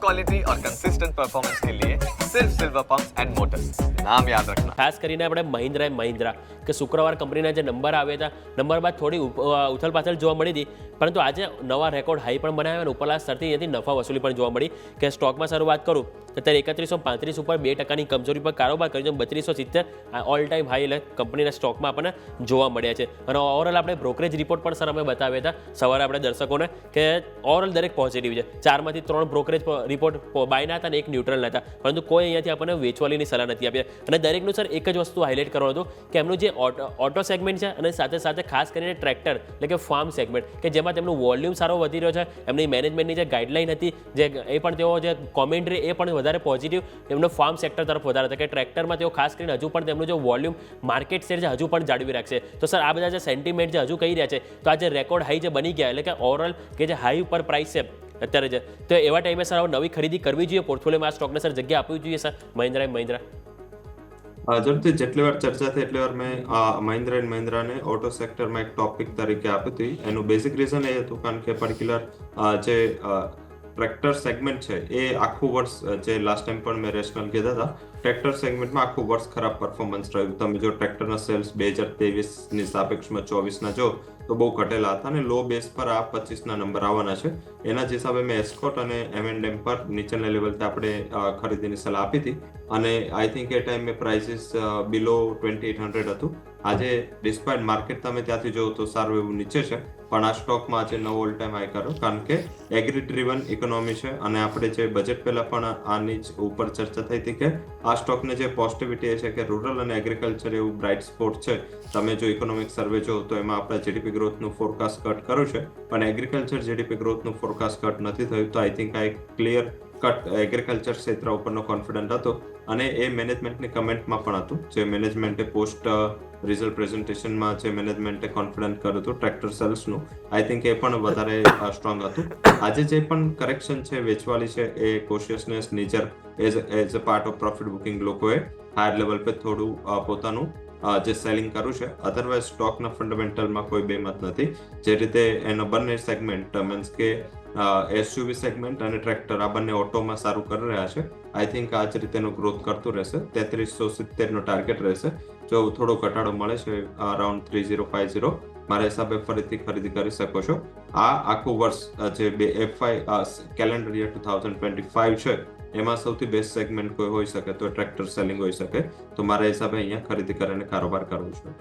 Quality और consistent performance के लिए सिर्फ सिल्वर पंप्स एंड मोटर्स, नाम याद रखना। ખાસ કરીને આપણે મહિન્દ્રા કે શુક્રવાર કંપનીના જે નંબર આવ્યા હતા, નંબર બાદ થોડી ઉથલપાથલ જોવા મળી હતી, પરંતુ આજે નવા રેકોર્ડ હાઈ પણ બનાવ્યા અને ઉપરલા સ્તરથી એથી નફા વસૂલી પણ જોવા મળી. કે સ્ટોકમાં શરૂઆત કરું તો અત્યારે 3135 ઉપર 2% કમજોરી પર કારોબાર કર્યો, 3270 ઓલ ટાઈમ હાઈ એટલે કંપનીના સ્ટોકમાં આપણને જોવા મળ્યા છે. અને ઓવરઓલ આપણે બ્રોકરેજ રિપોર્ટ પણ સર અમે બતાવ્યા હતા સવારે આપણે દર્શકોને કે ઓવરઓલ દરેક પોઝિટિવ છે. 4માંથી 3 બ્રોકરેજ રિપોર્ટ બાયના હતા અને 1 ન્યુટ્રલના હતા, પરંતુ કોઈ અહીંયાથી આપણને વેચવાલીની સલાહ નથી આપી. અને દરેકનું સર એક જ વસ્તુ હાઇલાઇટ કરવાનું હતું કે એમનું જે ઓટો સેગમેન્ટ છે અને સાથે સાથે ખાસ કરીને ટ્રેક્ટર એટલે કે ફાર્મ સેગમેન્ટ કે જેમાં તેમનું વોલ્યુમ સારો વધી રહ્યો છે. એમની મેનેજમેન્ટની જે ગાઈડલાઇન હતી જે એ પણ તેઓ જે કોમેન્ટ્રી એ પણ વધારે પોઝિટિવ એમનો ફાર્મ સેક્ટર તરફ વધારે હતા કે ટ્રેક્ટરમાં તેઓ ખાસ કરીને હજુ પણ તેમનું જે વોલ્યુમ માર્કેટ શેર છે હજુ પણ જાળવી રાખશે. તો સર આ બધા જે સેન્ટિમેન્ટ છે હજુ કહી રહ્યા છે, તો આ જે રેકોર્ડ હાઈ જે બની ગયા એટલે કે ઓવરઓલ કે જે હાઈ ઉપર પ્રાઇસ છે અત્યારે છે, તો એવા ટાઈમે સર નવી ખરીદી કરવી જોઈએ, પોર્ટફોલિયોમાં આ સ્ટોકને સર જગ્યા આપવી જોઈએ સર મહિન્દ્રા. જરૂરથી જેટલી વાર ચર્ચા થઈ એટલી વાર મેં મહિન્દ્રા એન્ડ મહિન્દ્રાને ઓટો સેક્ટરમાં એક ટોપિક તરીકે આપી હતી. એનું બેઝિક રીઝન એ હતું કારણ કે પર્ટિક્યુલર જે ટ્રેક્ટર સેગમેન્ટ છે એ આખું વર્ષ જે લાસ્ટ ટાઈમ પણ મેં રેશનલ કીધા હતા, ટ્રેક્ટર સેગમેન્ટમાં આખું વર્ષ ખરાબ પરફોર્મન્સ રહ્યું. તમે જો ટ્રેક્ટરના સેલ્સ 2023ની સાપેક્ષમાં 24ના જો તો બહુ ઘટેલા હતા અને લો બેઝ પર આ 25ના નંબર આવવાના છે. એના જ હિસાબે મેં એસ્કોટ અને M&M પર નીચેના લેવલથી આપણે ખરીદીની સલાહ આપી હતી અને આઈ થિંક એ ટાઈમે પ્રાઇસીસ બિલો 2800 હતું. આજે ડિસ્પાઇટ માર્કેટ તમે ત્યાંથી જોવો તો સારું એવું નીચે છે, પણ આ સ્ટોકમાં આજે નવો ઓલ ટાઈમ હાઈ કર્યો કારણ કે એગ્રી ડ્રીવન ઇકોનોમી છે. અને આપણે જે બજેટ પહેલા પણ આની જ ઉપર ચર્ચા થઈ હતી કે આ સ્ટોકને જે પોઝિટિવિટી એ છે કે રૂરલ અને એગ્રીકલ્ચર એવું બ્રાઇટ સ્પોટ છે. તમે જો ઇકોનોમિક સર્વે જો તો એમાં આપણે જીડીપી ગ્રોથનું ફોરકાસ્ટ કટ કર્યું છે, પણ એગ્રીકલ્ચર જીડીપી ગ્રોથનું ફોરકાસ્ટ કટ નથી થયું. તો આઈ થિંક આ એક ક્લિયર કટ એગ્રીકલ્ચર ક્ષેત્ર ઉપરનો કોન્ફિડન્ટ હતો અને એ મેનેજમેન્ટની કમેન્ટમાં પણ હતું. જે મેનેજમેન્ટે પોસ્ટ રિઝલ્ટ પ્રેઝન્ટેશનમાં જે મેનેજમેન્ટે કોન્ફિડન્ટ કર્યું હતું ટ્રેક્ટર સેલ્સનું, આઈ થિંક એ પણ વધારે સ્ટ્રોંગ હતું. આજે જે પણ કરેક્શન છે વેચવાલી છે એ cautiousness nature as a part of profit booking લોકોએ હાયર લેવલ પર થોડું પોતાનું જે સેલિંગ કર્યું છે. અધરવાઇઝ સ્ટોકના ફંડામેન્ટલમાં કોઈ બેમત નથી. જે રીતે એનો બંને સેગમેન્ટ મીન્સ કે એસયુવી સેગમેન્ટ અને ટ્રેક્ટર આ બંને ઓટોમાં સારું કરી રહ્યા છે. આઈ થિંક આ જ રીતેનો ગ્રોથ કરતું રહેશે. 3370નો ટાર્ગેટ રહેશે. જો થોડો ઘટાડો મળે છે અરાઉન્ડ 3050 મારા હિસાબે ફરીથી ખરીદી કરી શકો છો. આ આખું વર્ષ જે કેલેન્ડર યર 2025 છે એમાં સૌથી બેસ્ટ સેગમેન્ટ કોઈ હોઈ શકે તો ટ્રેક્ટર સેલિંગ હોઈ શકે. તો મારા હિસાબે અહીંયા ખરીદી કરીને કારોબાર કરવું છે.